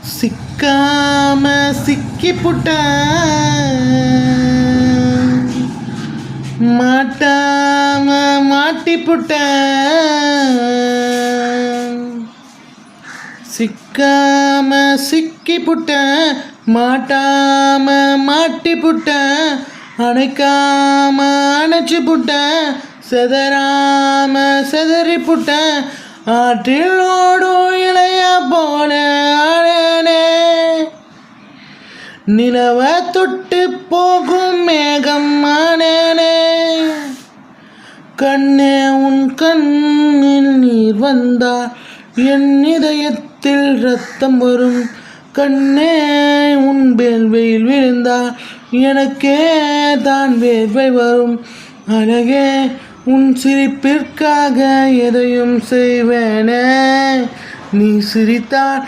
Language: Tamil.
சிக்காம சிக்கிப்புட்ட மாட்டாம மாட்டிப்புட்ட சிக்காம சிக்கிப்புட்ட மாட்டாம மாட்டிப்புட்ட அணைக்காம அணைச்சு புட்ட செதறாம செதறி புட்ட ஆற்றில் ஓடும் இளைய போல ஆனேனே நிலவ தொட்டு போகும் மேகம் ஆனேனே கண்ணே உன் கண்ணில் நீர் வந்தால் என் இதயத்தில் ரத்தம் வரும் கண்ணே உன் வேர்வையில் விழுந்தால் எனக்கே தான் வேர்வை வரும் அழகே உன் சிரிப்பிற்காக எதையும் செய்வேனே நீ சிரித்தால்